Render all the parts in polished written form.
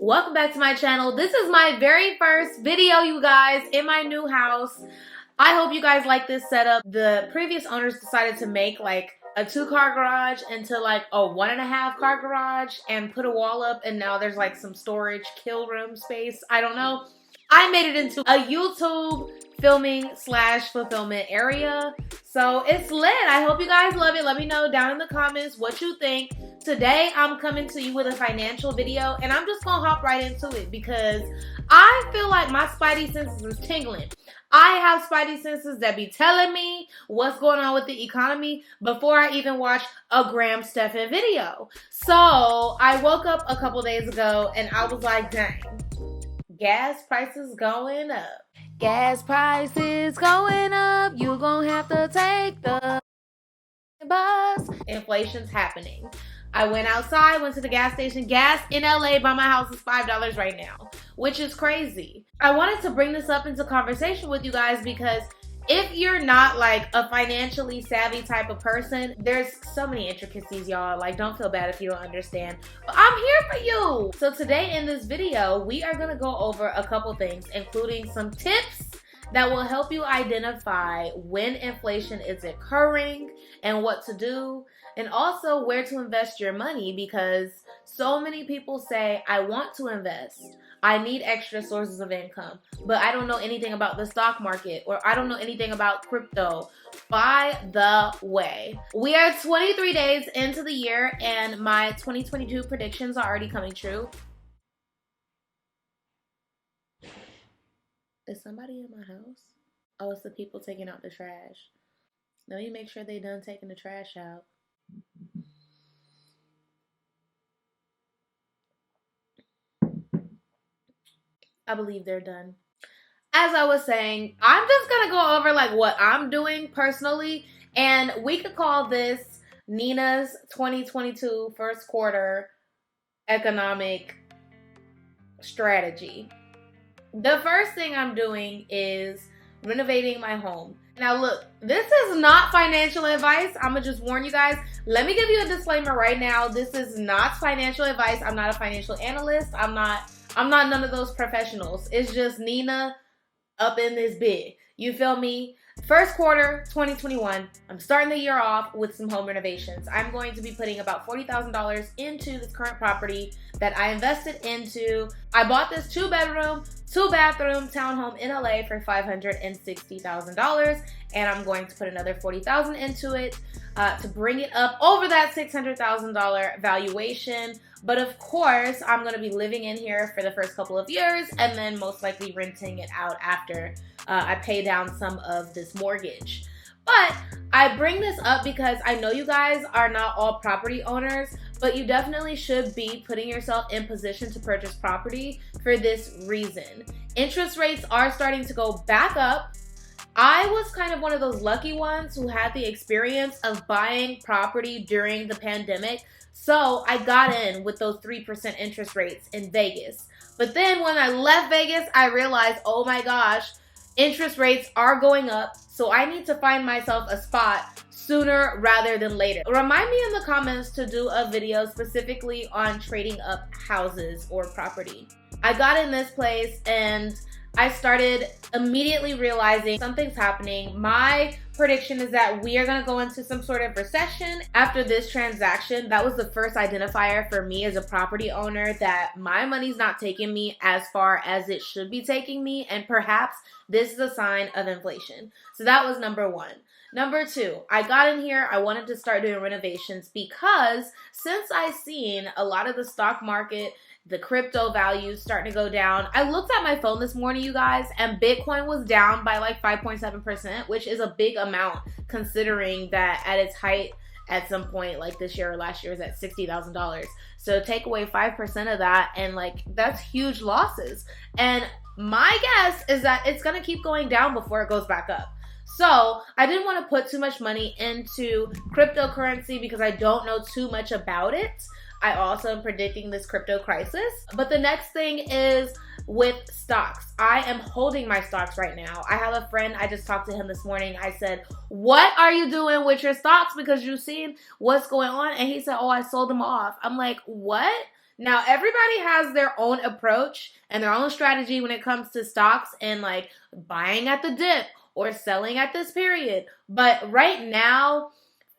Welcome back to my channel. This is my very first video, you guys, in my new house. I hope you guys like this setup. The previous owners decided to make like a 2-car garage into like a 1.5-car garage and put a wall up, and now there's like some storage kill room space. I don't know. I made it into a YouTube filming / fulfillment area. So it's lit. I hope you guys love it. Let me know down in the comments what you think. Today, I'm coming to you with a financial video, and I'm just gonna hop right into it because I feel like my spidey senses is tingling. I have spidey senses that be telling me what's going on with the economy before I even watch a Graham Stephan video. So I woke up a couple days ago and I was like, dang, gas prices going up. Gas prices going up. You gonna have to take the bus. Inflation's happening. I went outside, went to the gas station. Gas in LA by my house is $5 right now, which is crazy. I wanted to bring this up into conversation with you guys because if you're not like a financially savvy type of person, there's so many intricacies, y'all. Like, don't feel bad if you don't understand, but I'm here for you. So today in this video, we are gonna go over a couple things, including some tips that will help you identify when inflation is occurring and what to do, and also where to invest your money, because so many people say, I want to invest, I need extra sources of income, but I don't know anything about the stock market, or I don't know anything about crypto. By the way, we are 23 days into the year and my 2022 predictions are already coming true. Is somebody in my house? Oh, it's the people taking out the trash. Let me make sure they done taking the trash out. I believe they're done. As I was saying, I'm just gonna go over like what I'm doing personally, and we could call this Nina's 2022 first quarter economic strategy. The first thing I'm doing is renovating my home. Now look, this is not financial advice. I'm gonna just warn you guys. Let me give you a disclaimer right now. This is not financial advice. I'm not a financial analyst. I'm not none of those professionals. It's just Nina up in this bit. You feel me? First quarter 2021, I'm starting the year off with some home renovations. I'm going to be putting about $40,000 into this current property that I invested into. I bought this 2-bedroom, 2-bathroom townhome in LA for $560,000, and I'm going to put another $40,000 into it to bring it up over that $600,000 valuation. But of course, I'm going to be living in here for the first couple of years and then most likely renting it out after I pay down some of this mortgage. But I bring this up because I know you guys are not all property owners, but you definitely should be putting yourself in position to purchase property for this reason. Interest rates are starting to go back up. I was kind of one of those lucky ones who had the experience of buying property during the pandemic. So I got in with those 3% interest rates in Vegas. But then when I left Vegas, I realized, oh my gosh, interest rates are going up. So I need to find myself a spot sooner rather than later. Remind me in the comments to do a video specifically on trading up houses or property. I got in this place and I started immediately realizing something's happening. My prediction is that we are going to go into some sort of recession after this transaction. That was the first identifier for me as a property owner that my money's not taking me as far as it should be taking me, and perhaps this is a sign of inflation. So that was number one. Number two, I got in here, I wanted to start doing renovations because since I've seen a lot of the stock market, the crypto values starting to go down. I looked at my phone this morning, you guys, and Bitcoin was down by like 5.7%, which is a big amount considering that at its height at some point like this year or last year was at $60,000. So take away 5% of that and like that's huge losses. And my guess is that it's gonna keep going down before it goes back up. So I didn't want to put too much money into cryptocurrency because I don't know too much about it. I also am predicting this crypto crisis. But the next thing is with stocks. I am holding my stocks right now. I have a friend, I just talked to him this morning. I said, what are you doing with your stocks? Because you've seen what's going on. And he said, oh, I sold them off. I'm like, what? Now, everybody has their own approach and their own strategy when it comes to stocks and like buying at the dip or selling at this period. But right now,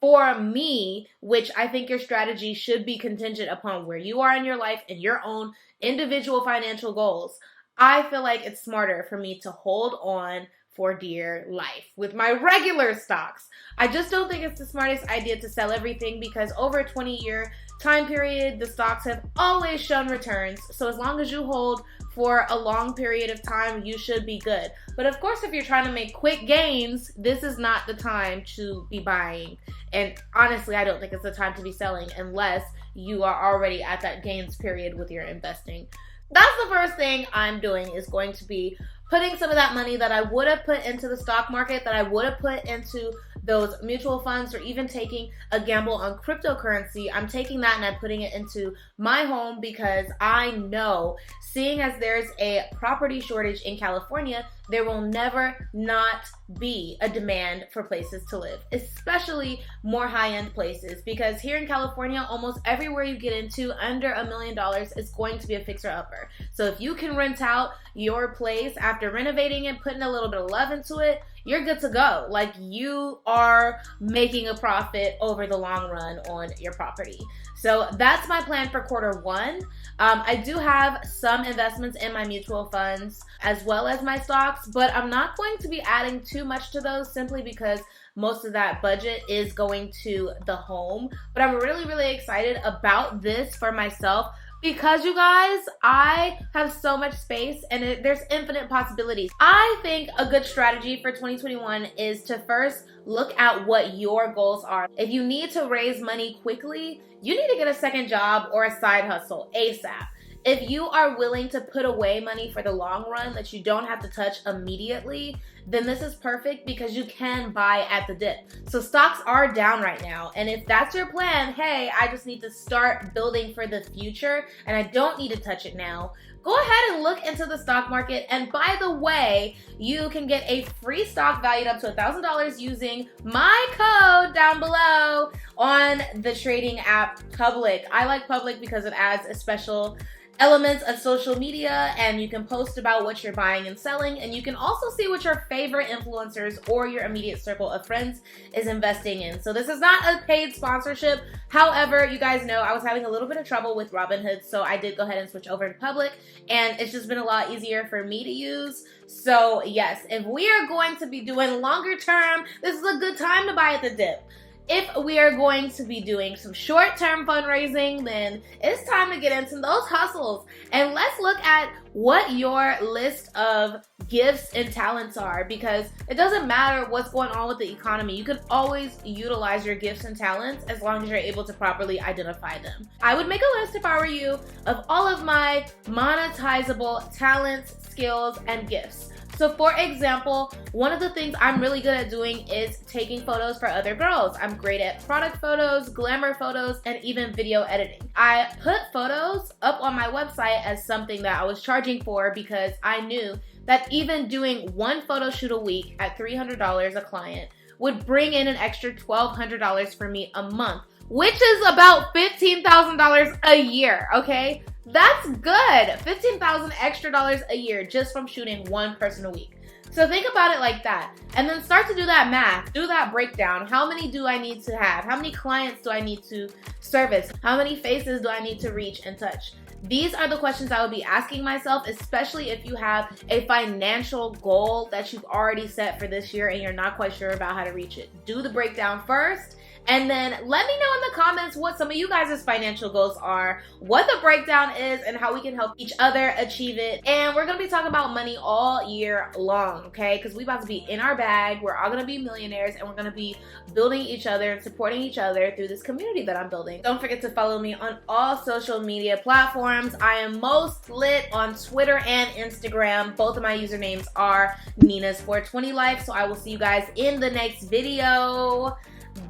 for me, which I think your strategy should be contingent upon where you are in your life and your own individual financial goals, I feel like it's smarter for me to hold on for dear life with my regular stocks. I just don't think it's the smartest idea to sell everything because over a 20-year time period, the stocks have always shown returns. So as long as you hold for a long period of time, you should be good. But of course, if you're trying to make quick gains, this is not the time to be buying. And honestly, I don't think it's the time to be selling unless you are already at that gains period with your investing. That's the first thing I'm doing, is going to be putting some of that money that I would have put into the stock market, that I would have put into those mutual funds, or even taking a gamble on cryptocurrency. I'm taking that and I'm putting it into my home because I know, seeing as there's a property shortage in California, there will never not be a demand for places to live, especially more high-end places, because here in California, almost everywhere you get into under $1 million is going to be a fixer-upper. So if you can rent out your place after renovating it, putting a little bit of love into it, you're good to go. Like, you are making a profit over the long run on your property. So that's my plan for Q1. I do have some investments in my mutual funds as well as my stocks, but I'm not going to be adding too much to those simply because most of that budget is going to the home. But I'm really, really excited about this for myself because, you guys, I have so much space and there's infinite possibilities. I think a good strategy for 2021 is to first look at what your goals are. If you need to raise money quickly, you need to get a second job or a side hustle ASAP. If you are willing to put away money for the long run that you don't have to touch immediately, then this is perfect because you can buy at the dip. So stocks are down right now. And if that's your plan, hey, I just need to start building for the future and I don't need to touch it now, go ahead and look into the stock market. And by the way, you can get a free stock valued up to $1,000 using my code down below on the trading app Public. I like Public because it adds a special elements of social media, and you can post about what you're buying and selling, and you can also see what your favorite influencers or your immediate circle of friends is investing in. So this is not a paid sponsorship. However, you guys know I was having a little bit of trouble with Robinhood, so I did go ahead and switch over to Public, and it's just been a lot easier for me to use. So yes, if we are going to be doing longer term, this is a good time to buy at the dip. If we are going to be doing some short-term fundraising, then it's time to get into those hustles. And let's look at what your list of gifts and talents are, because it doesn't matter what's going on with the economy. You can always utilize your gifts and talents as long as you're able to properly identify them. I would make a list, if I were you, of all of my monetizable talents, skills, and gifts. So for example, one of the things I'm really good at doing is taking photos for other girls. I'm great at product photos, glamour photos, and even video editing. I put photos up on my website as something that I was charging for because I knew that even doing one photo shoot a week at $300 a client would bring in an extra $1,200 for me a month, which is about $15,000 a year, okay? That's good. $15,000 extra dollars a year just from shooting one person a week. So think about it like that. And then start to do that math. Do that breakdown. How many do I need to have? How many clients do I need to service? How many faces do I need to reach and touch? These are the questions I would be asking myself, especially if you have a financial goal that you've already set for this year and you're not quite sure about how to reach it. Do the breakdown first. And then let me know in the comments what some of you guys' financial goals are, what the breakdown is, and how we can help each other achieve it. And we're going to be talking about money all year long, okay? Because we about to be in our bag. We're all going to be millionaires, and we're going to be building each other and supporting each other through this community that I'm building. Don't forget to follow me on all social media platforms. I am most lit on Twitter and Instagram. Both of my usernames are NINAS420LIFE. So I will see you guys in the next video.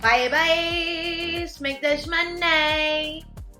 Bye bye. Make this money.